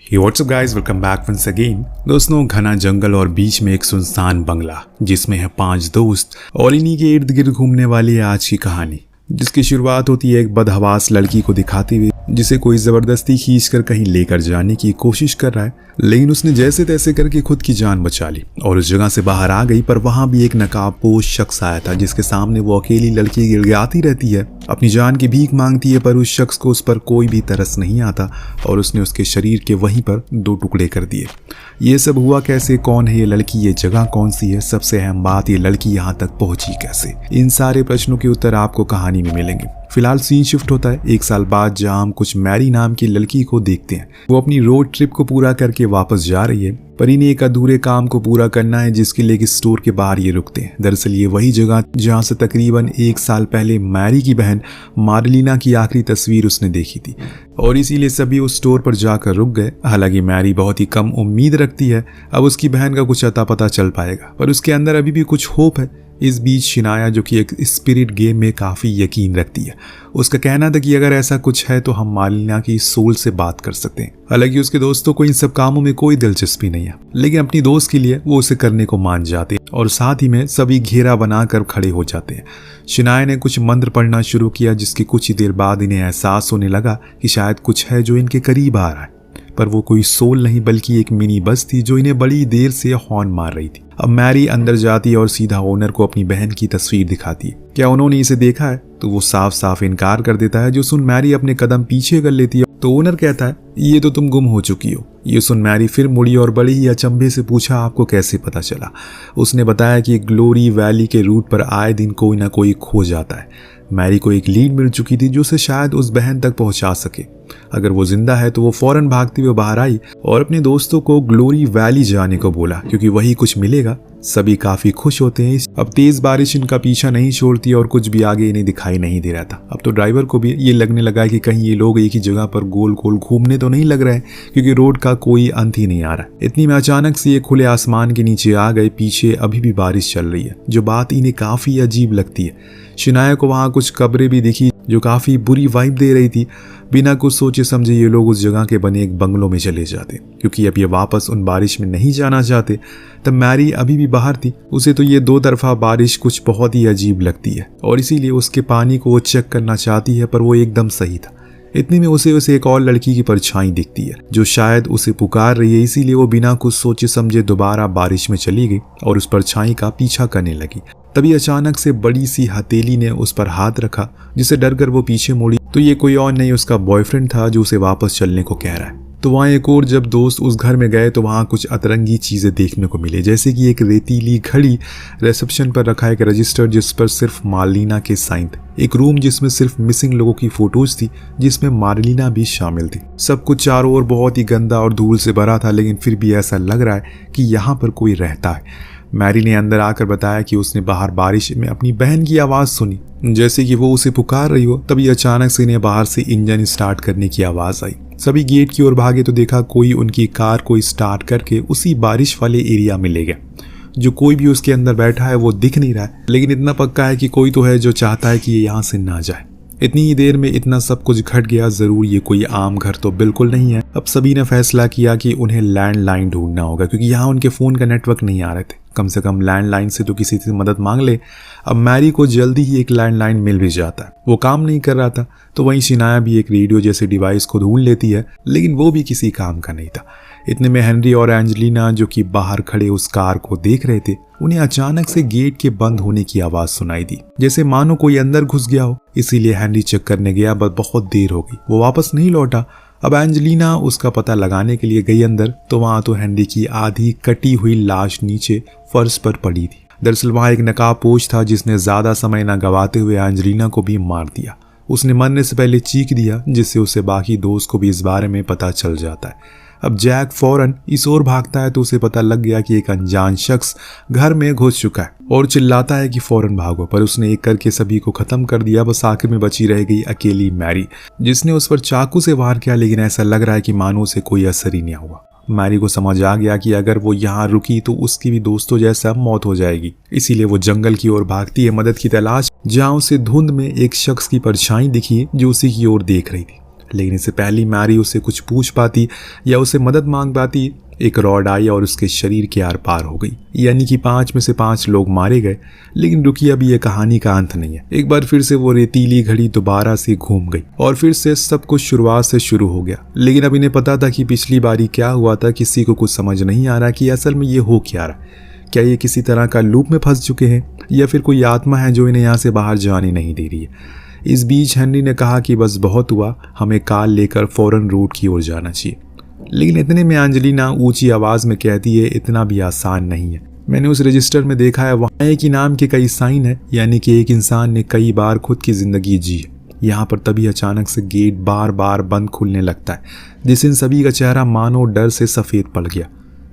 Hey, what's up guys? Welcome back once again। दोस्तों, घना जंगल और बीच में एक सुनसान बंगला जिसमें है 5 दोस्त और इन्हीं के इर्द गिर्द घूमने वाली है आज की कहानी, जिसकी शुरुआत होती है एक बदहवास लड़की को दिखाते हुए जिसे कोई जबरदस्ती खींचकर कहीं लेकर जाने की कोशिश कर रहा है, लेकिन उसने जैसे तैसे करके खुद की जान बचा ली और उस जगह से बाहर आ गई। पर वहां भी एक नकाबपोश शख्स आया था जिसके सामने वो अकेली लड़की गिड़गिड़ाती रहती है, अपनी जान की भीख मांगती है, पर उस शख्स को उस पर कोई भी तरस नहीं आता और उसने उसके शरीर के वहीं पर 2 टुकड़े कर दिए। ये सब हुआ कैसे? कौन है ये लड़की? ये जगह कौन सी है? सबसे अहम बात, ये लड़की यहाँ तक पहुंची कैसे? इन सारे प्रश्नों के उत्तर आपको कहानी में मिलेंगे। फिलहाल सीन शिफ्ट होता है 1 साल बाद, जहां हम कुछ मैरी नाम की लड़की को देखते हैं। वो अपनी रोड ट्रिप को पूरा करके वापस जा रही है, पर इन्हें एक अधूरे काम को पूरा करना है जिसके लिए एक स्टोर के बाहर ये रुकते हैं। दरअसल ये वही जगह जहां से तकरीबन 1 साल पहले मैरी की बहन मार्लिना की आखिरी तस्वीर उसने देखी थी और इसीलिए सभी उस स्टोर पर जाकर रुक गए। हालांकि मैरी बहुत ही कम उम्मीद रखती है अब उसकी बहन का कुछ अता पता चल पाएगा, पर उसके अंदर अभी भी कुछ होप है। इस बीच शिनाया, जो कि एक स्पिरिट गेम में काफ़ी यकीन रखती है, उसका कहना था कि अगर ऐसा कुछ है तो हम मार्लिना की सोल से बात कर सकते हैं। हालांकि उसके दोस्तों को इन सब कामों में कोई दिलचस्पी नहीं है, लेकिन अपनी दोस्त के लिए वो उसे करने को मान जाते हैं और साथ ही में सभी घेरा बनाकर खड़े हो जाते हैं। शिनाया ने कुछ मंत्र पढ़ना शुरू किया, जिसकी कुछ ही देर बाद इन्हें एहसास होने लगा कि शायद कुछ है जो इनके करीब आ रहा है। पर वो कोई सोल नहीं बल्कि एक मिनी बस थी जो इन्हें बड़ी देर से हॉर्न मार रही थी। अब मैरी अंदर जाती है और सीधा ओनर को अपनी बहन की तस्वीर दिखाती है। क्या उन्होंने इसे देखा है? तो वो साफ साफ इनकार कर देता है। जो सुन मैरी अपने कदम पीछे कर लेती है तो ओनर कहता है, ये तो तुम गुम हो चुकी हो। ये सुन मैरी फिर मुड़ी और बड़ी ही अचंभे से पूछा, आपको कैसे पता चला? उसने बताया कि ग्लोरी वैली के रूट पर आए दिन कोई ना कोई खो जाता है। मैरी को एक लीड मिल चुकी थी जो उसे शायद उस बहन तक पहुंचा सके। अगर वो जिंदा है तो वो फौरन भागती हुए बाहर आई और अपने दोस्तों को ग्लोरी वैली जाने को बोला, क्योंकि वही कुछ मिलेगा। सभी काफी खुश होते हैं। अब तेज बारिश इनका पीछा नहीं छोड़ती और कुछ भी आगे इन्हें दिखाई नहीं दे रहा था। अब तो ड्राइवर को भी ये लगने लगा है कि कहीं ये लोग एक ही जगह पर गोल गोल घूमने तो नहीं लग रहे हैं, क्योंकि रोड का कोई अंत ही नहीं आ रहा। इतनी में अचानक से ये खुले आसमान के नीचे आ गए। पीछे अभी भी बारिश चल रही है, जो बात इन्हें काफी अजीब लगती है। शिनाया को वहां कुछ कब्रें भी दिखी जो काफी बुरी वाइब दे रही थी। बिना कुछ सोचे समझे ये लोग उस जगह के बने एक बंगलों में चले जाते, क्योंकि अब ये वापस उन बारिश में नहीं जाना चाहते। तब मैरी अभी भी बाहर थी। उसे तो ये 2 तरफा बारिश कुछ बहुत ही अजीब लगती है और इसीलिए उसके पानी को वो चेक करना चाहती है, पर वो एकदम सही था। इतने में उसे एक और लड़की की परछाई दिखती है जो शायद उसे पुकार रही है। इसीलिए वो बिना कुछ सोचे समझे दोबारा बारिश में चली गई और उस परछाई का पीछा करने लगी। तभी अचानक से बड़ी सी हथेली ने उस पर हाथ रखा, जिसे डरकर वो पीछे मुड़ी तो ये कोई और नहीं, उसका बॉयफ्रेंड था जो उसे वापस चलने को कह रहा है। तो वहाँ एक और जब दोस्त उस घर में गए तो वहाँ कुछ अतरंगी चीजें देखने को मिले, जैसे कि एक रेतीली घड़ी, रिसेप्शन पर रखा एक रजिस्टर जिस पर सिर्फ मार्लिना के साइन थे, एक रूम जिसमें सिर्फ मिसिंग लोगों की फोटोज थी जिसमें मार्लिना भी शामिल थी। सब कुछ चारों ओर बहुत ही गंदा और धूल से भरा था, लेकिन फिर भी ऐसा लग रहा है कि यहाँ पर कोई रहता है। मैरी ने अंदर आकर बताया कि उसने बाहर बारिश में अपनी बहन की आवाज सुनी, जैसे कि वो उसे पुकार रही हो। तभी अचानक से इन्हें बाहर से इंजन स्टार्ट करने की आवाज आई। सभी गेट की ओर भागे तो देखा कोई उनकी कार को स्टार्ट करके उसी बारिश वाले एरिया में ले गया। जो कोई भी उसके अंदर बैठा है वो दिख नहीं रहा है, लेकिन इतना पक्का है कि कोई तो है जो चाहता है कि ये यहाँ से ना जाए। इतनी ही देर में इतना सब कुछ घट गया। जरूर ये कोई आम घर तो बिल्कुल नहीं है। अब सभी ने फैसला किया कि उन्हें लैंडलाइन ढूंढना होगा, क्योंकि यहाँ उनके फोन का नेटवर्क नहीं आ रहे थे। कम से कम लैंडलाइन से तो किसी से मदद मांग ले। अब मैरी को जल्दी ही एक लैंडलाइन मिल भी जाता है। वो काम नहीं कर रहा था, तो वहीं शिनाया भी एक रेडियो जैसे डिवाइस को ढूंढ लेती है, लेकिन वो भी किसी काम का नहीं था। इतने में हेनरी और एंजेलिना, जो कि बाहर खड़े उस कार को देख रहे थे, उन्हें अचानक से गेट के बंद होने की आवाज सुनाई दी, जैसे मानो कोई अंदर घुस गया हो। इसीलिए हेनरी चेक करने गया, बस बहुत देर हो गई, वो वापस नहीं लौटा। अब एंजेलिना उसका पता लगाने के लिए गई अंदर, तो वहां तो हेनरी की आधी कटी हुई लाश नीचे फर्श पर पड़ी थी। दरअसल वहां एक नकाबपोश था जिसने ज्यादा समय न गवाते हुए एंजेलिना को भी मार दिया। उसने मरने से पहले चीख दिया, जिससे उसे बाकी दोस्त को भी इस बारे में पता चल जाता है। अब जैक फौरन इस ओर भागता है तो उसे पता लग गया कि एक अनजान शख्स घर में घुस चुका है और चिल्लाता है कि फौरन भागो, पर उसने एक करके सभी को खत्म कर दिया। बस आखिर में बची रह गई अकेली मैरी, जिसने उस पर चाकू से वार किया, लेकिन ऐसा लग रहा है कि मानो उसे कोई असर ही नहीं हुआ। मैरी को समझ आ गया कि अगर वो यहाँ रुकी तो उसकी भी दोस्तों जैसा मौत हो जाएगी। इसीलिए वो जंगल की ओर भागती है मदद की तलाश, जहाँ उसे धुंध में एक शख्स की परछाई दिखी जो उसी की ओर देख रही थी। लेकिन इससे पहले मैरी उससे कुछ पूछ पाती या उससे मदद मांग पाती, एक रॉड आई और उसके शरीर के आर पार हो गई। यानी कि 5 में से 5 लोग मारे गए। लेकिन रुकिए, अभी यह कहानी का अंत नहीं है। एक बार फिर से वो रेतीली घड़ी दोबारा से घूम गई और फिर से सब कुछ शुरुआत से शुरू हो गया। लेकिन अब इन्हें पता था कि पिछली बारी क्या हुआ था। किसी को कुछ समझ नहीं आ रहा कि असल में ये हो क्या रहा। क्या ये किसी तरह का लूप में फंस चुके हैं या फिर कोई आत्मा है जो इन्हें यहाँ से बाहर जाने नहीं दे रही है। इस बीच हेनरी ने कहा कि बस बहुत हुआ, हमें कार लेकर फौरन रोड की ओर जाना चाहिए। लेकिन इतने में एंजेलिना ऊंची आवाज में कहती है, इतना भी आसान नहीं है। मैंने उस रजिस्टर में देखा है, वहाँ एक ही नाम के कई साइन है, यानी कि एक इंसान ने कई बार खुद की जिंदगी जी है। यहाँ पर तभी अचानक से गेट बार बार बंद खुलने लगता है, जिससे इन सभी का चेहरा मानो डर से सफेद पड़ गया।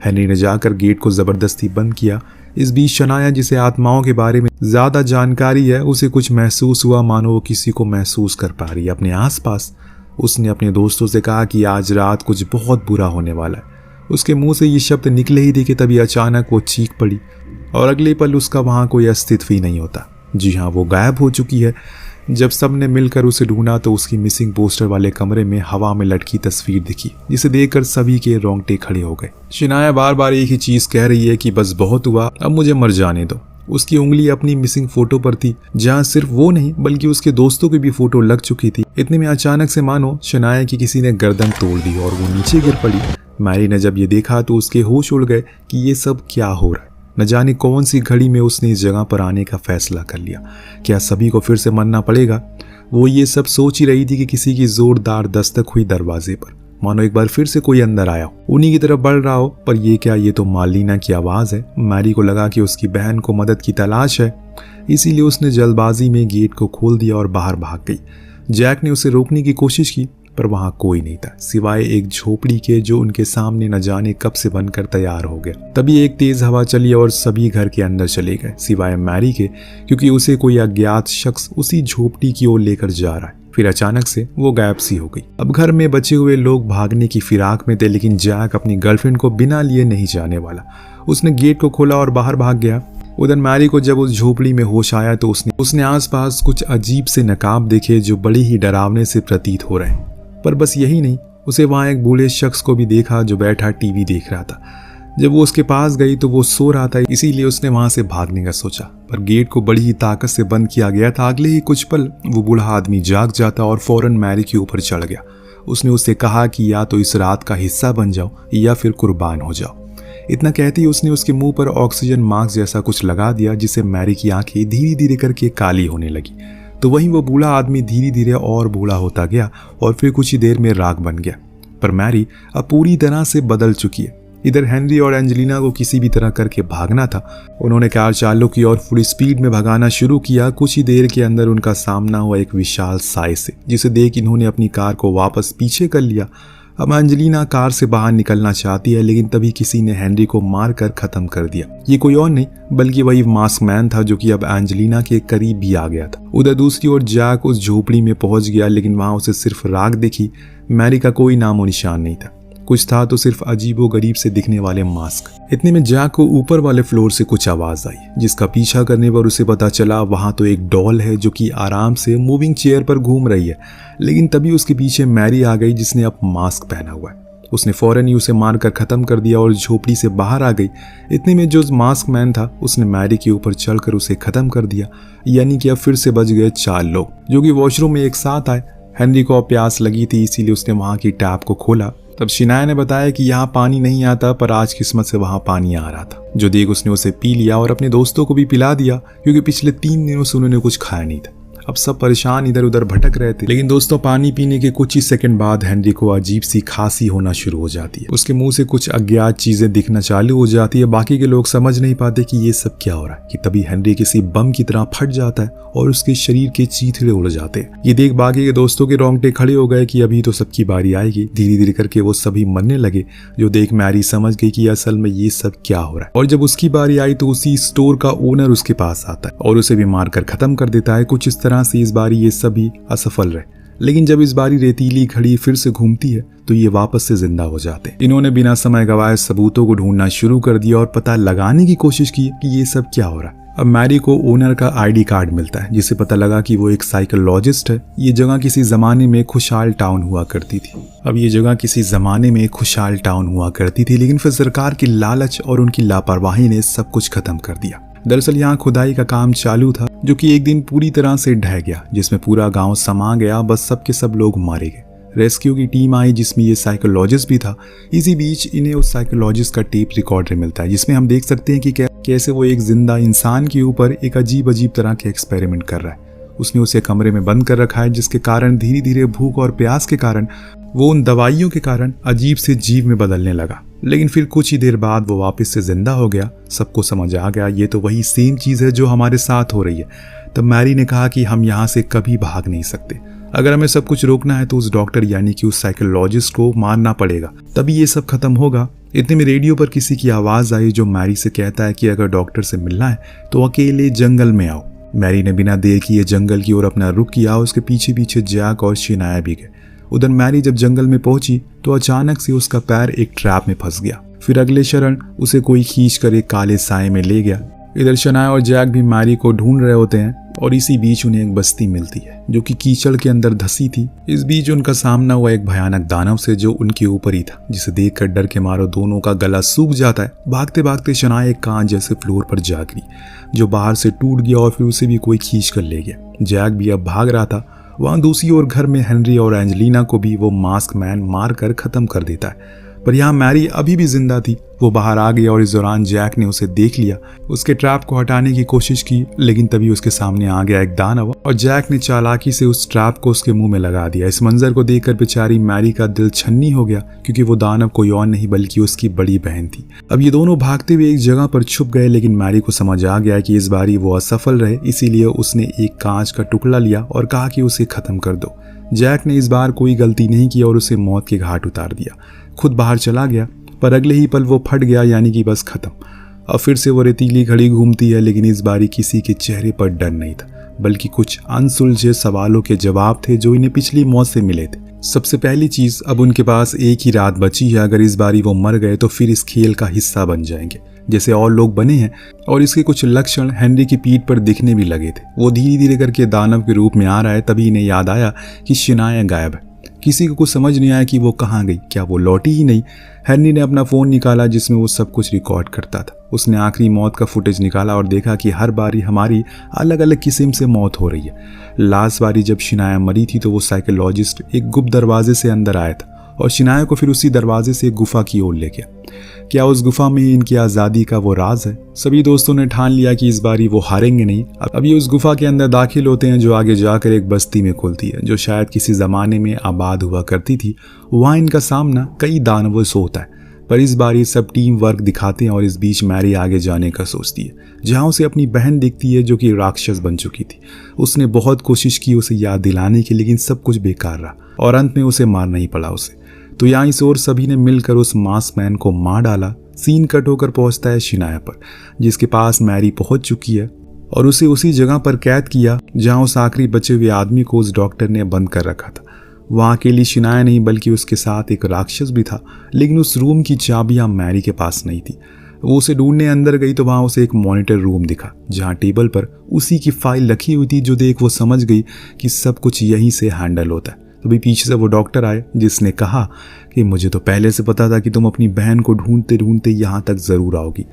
हेनरी ने जाकर गेट को जबरदस्ती बंद किया। इस बीच शनाया, जिसे आत्माओं के बारे में ज्यादा जानकारी है, उसे कुछ महसूस हुआ मानो वो किसी को महसूस कर पा रही है अपने आसपास। उसने अपने दोस्तों से कहा कि आज रात कुछ बहुत बुरा होने वाला है। उसके मुंह से ये शब्द निकले ही थे कि तभी अचानक वो चीख पड़ी और अगले पल उसका वहां कोई अस्तित्व ही नहीं होता। जी हाँ, वो गायब हो चुकी है। जब सबने मिलकर उसे ढूंढा तो उसकी मिसिंग पोस्टर वाले कमरे में हवा में लटकी तस्वीर दिखी, जिसे देखकर सभी के रोंगटे खड़े हो गए। शनाया बार बार एक ही चीज कह रही है कि बस बहुत हुआ, अब मुझे मर जाने दो। उसकी उंगली अपनी मिसिंग फोटो पर थी, जहां सिर्फ वो नहीं बल्कि उसके दोस्तों की भी फोटो लग चुकी थी। इतने में अचानक से मानो शनाया की किसी ने गर्दन तोड़ दी और वो नीचे गिर पड़ी। मैरी ने जब ये देखा तो उसके होश उड़ गए कि ये सब क्या हो रहा है। न जाने कौन सी घड़ी में उसने इस जगह पर आने का फैसला कर लिया। क्या सभी को फिर से मरना पड़ेगा? वो ये सब सोच ही रही थी कि किसी की जोरदार दस्तक हुई दरवाजे पर, मानो एक बार फिर से कोई अंदर आया, उन्हीं की तरफ बढ़ रहा हो। पर ये क्या, ये तो मालिना की आवाज है। मैरी को लगा कि उसकी बहन को मदद की तलाश है, इसीलिए उसने जल्दबाजी में गेट को खोल दिया और बाहर भाग गई। जैक ने उसे रोकने की कोशिश की, पर वहां कोई नहीं था सिवाय एक झोपड़ी के, जो उनके सामने न जाने कब से बनकर तैयार हो गया। तभी एक तेज हवा चली और सभी घर के अंदर चले गए सिवाय मैरी के, क्योंकि उसे कोई अज्ञात शख्स उसी झोपड़ी की ओर लेकर जा रहा है। फिर अचानक से वो गायब सी हो गई। अब घर में बचे हुए लोग भागने की फिराक में थे, लेकिन जैक अपनी गर्लफ्रेंड को बिना लिए नहीं जाने वाला। उसने गेट को खोला और बाहर भाग गया। उधर मैरी को जब उस झोपड़ी में होश आया तो उसने आसपास कुछ अजीब से नकाब देखे जो बड़े ही डरावने से प्रतीत हो रहे हैं। पर बस यही नहीं, उसे वहां एक बूढ़े शख्स को भी देखा जो बैठा टीवी देख रहा था। जब वो उसके पास गई तो वो सो रहा था, इसीलिए उसने वहां से भागने का सोचा, पर गेट को बड़ी ही ताकत से बंद किया गया था। अगले ही कुछ पल वो बूढ़ा आदमी जाग जाता और फौरन मैरी के ऊपर चढ़ गया। उसने उससे कहा कि या तो इस रात का हिस्सा बन जाओ या फिर कुर्बान हो जाओ। इतना कहते ही उसने उसके मुंह पर ऑक्सीजन मास्क जैसा कुछ लगा दिया, जिससे मैरी की आंखें धीरे धीरे करके काली होने लगी। तो वहीं वो बूढ़ा आदमी धीरे धीरे और बूढ़ा होता गया और फिर कुछ ही देर में राख बन गया। पर मैरी अब पूरी तरह से बदल चुकी है। इधर हेनरी और एंजेलिना को किसी भी तरह करके भागना था। उन्होंने कार चालू की और फुल स्पीड में भगाना शुरू किया। कुछ ही देर के अंदर उनका सामना हुआ एक विशाल साय से, जिसे देख इन्होंने अपनी कार को वापस पीछे कर लिया। अब एंजेलिना कार से बाहर निकलना चाहती है, लेकिन तभी किसी ने हेनरी को मारकर खत्म कर दिया। ये कोई और नहीं बल्कि वही मास्क मैन था, जो कि अब एंजेलिना के करीब भी आ गया था। उधर दूसरी ओर जैक उस झोपड़ी में पहुंच गया, लेकिन वहां उसे सिर्फ राख दिखी। मैरी का कोई नामो निशान नहीं था। कुछ था तो सिर्फ अजीबो गरीब से दिखने वाले मास्क। इतने में जैक को ऊपर वाले फ्लोर से कुछ आवाज आई, जिसका पीछा करने पर उसे पता चला वहां तो एक डॉल है जो कि आराम से मूविंग चेयर पर घूम रही है। लेकिन तभी उसके पीछे मैरी आ गई, जिसने अब मास्क पहना हुआ है। उसने फौरन ही उसे मारकर खत्म कर दिया और झोपड़ी से बाहर आ गई। इतने में जो मास्क मैन था उसने मैरी के ऊपर चढ़कर उसे खत्म कर दिया। यानी कि अब फिर से बच गए 4 लोग, जो कि वॉशरूम में एक साथ आए। हेनरी को अब प्यास लगी थी, इसीलिए उसने वहां की टैप को खोला। तब शिनाया ने बताया कि यहाँ पानी नहीं आता, पर आज किस्मत से वहां पानी आ रहा था, जो देख उसने उसे पी लिया और अपने दोस्तों को भी पिला दिया, क्योंकि पिछले 3 दिनों से उन्होंने कुछ खाया नहीं था। अब सब परेशान इधर उधर भटक रहे थे। लेकिन दोस्तों, पानी पीने के कुछ ही सेकंड बाद हेनरी को अजीब सी खांसी होना शुरू हो जाती है। उसके मुंह से कुछ अज्ञात चीजें दिखना चालू हो जाती है। बाकी के लोग समझ नहीं पाते कि ये सब क्या हो रहा है, कि तभी हेनरी किसी बम की तरह फट जाता है और उसके शरीर के चीथड़े उड़ जाते हैं। ये देख बाकी के दोस्तों के रोंगटे खड़े हो गए कि अभी तो सबकी बारी आएगी। धीरे धीरे करके वो सभी मरने लगे, जो देख मैरी समझ गई कि असल में ये सब क्या हो रहा है। और जब उसकी बारी आई तो उसी स्टोर का ओनर उसके पास आता है और उसे भी मारकर खत्म कर देता है। कुछ इस तरह से इस बारी ये सभी असफल रहे। लेकिन जब इस बारी रेतीली घड़ी फिर से घूमती है तो ये वापस से जिंदा हो जाते हैं। इन्होंने बिना समय गवाए सबूतों को ढूंढना शुरू कर दिया और पता लगाने की कोशिश की कि ये सब क्या हो रहा है। अब मैरी को ओनर का आईडी कार्ड मिलता है, जिससे पता लगा कि वो एक साइकोलॉजिस्ट है। ये जगह किसी ज़माने में खुशहाल टाउन हुआ करती थी। लेकिन फिर सरकार की लालच और उनकी लापरवाही ने सब कुछ खत्म कर दिया। दरअसल यहाँ खुदाई का काम चालू था, जो कि एक दिन पूरी तरह से ढह गया, जिसमें पूरा गांव समा गया। बस सब के सब लोग मारे गए। रेस्क्यू की टीम आई, जिसमें ये साइकोलॉजिस्ट भी था। इसी बीच इन्हें उस साइकोलॉजिस्ट का टेप रिकॉर्डर मिलता है, जिसमें हम देख सकते हैं कि कैसे वो एक जिंदा इंसान के ऊपर एक अजीब तरह के एक्सपेरिमेंट कर रहा है। उसने उसे कमरे में बंद कर रखा है, जिसके कारण धीरे धीरे भूख और प्यास के कारण वो उन दवाइयों के कारण अजीब से जीव में बदलने लगा। लेकिन फिर कुछ ही देर बाद वो वापस से जिंदा हो गया। सबको समझ आ गया ये तो वही सेम चीज़ है जो हमारे साथ हो रही है। तब मैरी ने कहा कि हम यहाँ से कभी भाग नहीं सकते। अगर हमें सब कुछ रोकना है तो उस डॉक्टर यानी कि उस साइकोलॉजिस्ट को मारना पड़ेगा, तभी ये सब खत्म होगा। इतने में रेडियो पर किसी की आवाज़ आई, जो मैरी से कहता है कि अगर डॉक्टर से मिलना है तो अकेले जंगल में आओ। मैरी ने बिना देर किए जंगल की ओर अपना रुख किया। उसके पीछे पीछे जैक और शिनाया भी गए। उधर मैरी जब जंगल में पहुंची तो अचानक से उसका पैर एक ट्रैप में फंस गया। फिर अगले क्षण उसे कोई खींच कर एक काले साए में ले गया। इधर शनाया और जैक भी मैरी को ढूंढ रहे होते हैं और इसी बीच उन्हें एक बस्ती मिलती है, जो कि कीचड़ के अंदर धसी थी। इस बीच उनका सामना हुआ एक भयानक दानव से, जो उनके ऊपर ही था, जिसे देखकर डर के मारो दोनों का गला सूख जाता है। भागते भागते शनाया एक कांच जैसे फ्लोर पर जा गिरी, जो बाहर से टूट गया और फिर उसे भी कोई खींच कर ले गया। जैक भी अब भाग रहा था। वहां दूसरी ओर घर में हेनरी और एंजेलिना को भी वो मास्क मैन मार कर खत्म कर देता है। पर यहाँ मैरी अभी भी जिंदा थी। वो बाहर आ गया और इस दौरान जैक ने उसे देख लिया। उसके ट्रैप को हटाने की कोशिश की, लेकिन तभी उसके सामने आ गया एक दानव और जैक ने चालाकी से उस ट्रैप को उसके मुंह में लगा दिया। इस मंजर को देखकर बेचारी मैरी का दिल छन्नी हो गया, क्योंकि वो दानव कोई और नहीं बल्कि उसकी बड़ी बहन थी। अब ये दोनों भागते हुए एक जगह पर छुप गए, लेकिन मैरी को समझ आ गया कि इस बारी वो असफल रहे, इसीलिए उसने एक कांच का टुकड़ा लिया और कहा कि उसे खत्म कर दो। जैक ने इस बार कोई गलती नहीं की और उसे मौत के घाट उतार दिया। खुद बाहर चला गया, पर अगले ही पल वो फट गया, यानी कि बस खत्म। अब फिर से वो रेतीली घड़ी घूमती है, लेकिन इस बारी किसी के चेहरे पर डर नहीं था, बल्कि कुछ अनसुलझे सवालों के जवाब थे जो इन्हें पिछली मौत से मिले थे। सबसे पहली चीज, अब उनके पास एक ही रात बची है। अगर इस बारी वो मर गए तो फिर इस खेल का हिस्सा बन जाएंगे, जैसे और लोग बने हैं। और इसके कुछ लक्षण हेनरी की पीठ पर दिखने भी लगे थे। वो धीरे धीरे करके दानव के रूप में आ रहा है। तभी इन्हें याद आया कि शिनाया गायब है। किसी को कुछ समझ नहीं आया कि वो कहाँ गई, क्या वो लौटी ही नहीं। हेनरी ने अपना फ़ोन निकाला, जिसमें वो सब कुछ रिकॉर्ड करता था। उसने आखिरी मौत का फुटेज निकाला और देखा कि हर बारी हमारी अलग अलग किस्म से मौत हो रही है। लास्ट बारी जब शिनाया मरी थी तो वो साइकोलॉजिस्ट एक गुप्त दरवाजे से अंदर आया था और शिनाया को फिर उसी दरवाजे से गुफा की ओर ले गया। क्या उस गुफा में ही इनकी आज़ादी का वो राज है? सभी दोस्तों ने ठान लिया कि इस बारी वो हारेंगे नहीं। अब ये उस गुफा के अंदर दाखिल होते हैं, जो आगे जाकर एक बस्ती में खुलती है, जो शायद किसी ज़माने में आबाद हुआ करती थी। वहाँ इनका सामना कई दानवों से होता है, पर इस बार ये सब टीम वर्क दिखाते हैं। और इस बीच मैरी आगे जाने का सोचती है, जहाँ उसे अपनी बहन दिखती है, जो कि राक्षस बन चुकी थी। उसने बहुत कोशिश की उसे याद दिलाने की, लेकिन सब कुछ बेकार रहा और अंत में उसे मारना ही पड़ा उसे। तो यहाँ इस ओर सभी ने मिलकर उस मास्क मैन को मार डाला। सीन कट होकर पहुंचता है शिनाया पर, जिसके पास मैरी पहुंच चुकी है, और उसे उसी जगह पर कैद किया जहां उस आखिरी बचे हुए आदमी को उस डॉक्टर ने बंद कर रखा था। वहां अकेली शिनाया नहीं, बल्कि उसके साथ एक राक्षस भी था। लेकिन उस रूम की चाबियां मैरी के पास नहीं थी। वो उसे ढूंढने अंदर गई तो वहां उसे एक मॉनिटर रूम दिखा, जहां टेबल पर उसी की फाइल रखी हुई थी, जो देख वो समझ गई कि सब कुछ यहीं से हैंडल होता है। तभी पीछे से वो डॉक्टर आए, जिसने कहा कि मुझे तो पहले से पता था कि तुम अपनी बहन को ढूंढते ढूंढते यहाँ तक जरूर आओगी।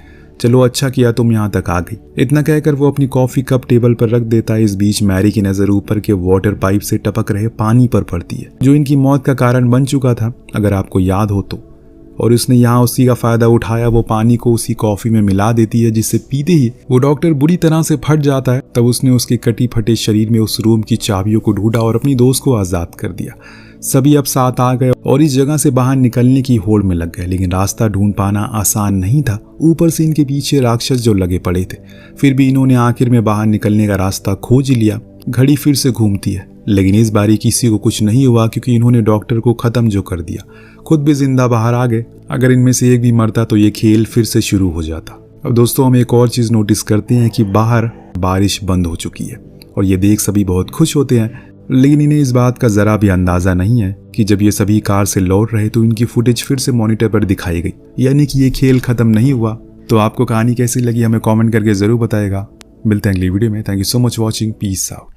चलो अच्छा किया तुम यहाँ तक आ गई। इतना कहकर वो अपनी कॉफी कप टेबल पर रख देता है। इस बीच मैरी की नजर ऊपर के वाटर पाइप से टपक रहे पानी पर पड़ती है, जो इनकी मौत का कारण बन चुका था, अगर आपको याद हो तो। और उसने यहाँ उसी का फायदा उठाया। वो पानी को उसी कॉफी में मिला देती है, जिससे पीते ही वो डॉक्टर बुरी तरह से फट जाता है। तब उसने उसके कटी फटे शरीर में उस रूम की चाबियों को ढूंढा और अपनी दोस्त को आजाद कर दिया। सभी अब साथ आ गए और इस जगह से बाहर निकलने की होड़ में लग गए, लेकिन रास्ता ढूंढ पाना आसान नहीं था। ऊपर से इनके पीछे राक्षस जो लगे पड़े थे। फिर भी इन्होंने आखिर में बाहर निकलने का रास्ता खोज लिया। घड़ी फिर से घूमती है, लेकिन इस बारी किसी को कुछ नहीं हुआ, क्योंकि इन्होंने डॉक्टर को खत्म जो कर दिया। खुद भी जिंदा बाहर आ गए। अगर इनमें से एक भी मरता तो ये खेल फिर से शुरू हो जाता। अब दोस्तों, हम एक और चीज नोटिस करते हैं कि बाहर बारिश बंद हो चुकी है, और ये देख सभी बहुत खुश होते हैं। लेकिन इन्हें इस बात का जरा भी अंदाजा नहीं है कि जब ये सभी कार से लौट रहे तो इनकी फुटेज फिर से मॉनिटर पर दिखाई गई, यानी कि ये खेल खत्म नहीं हुआ। तो आपको कहानी कैसी लगी हमें कमेंट करके जरूर बताएगा। मिलते हैं अगली वीडियो में। Thank you so much watching, peace out.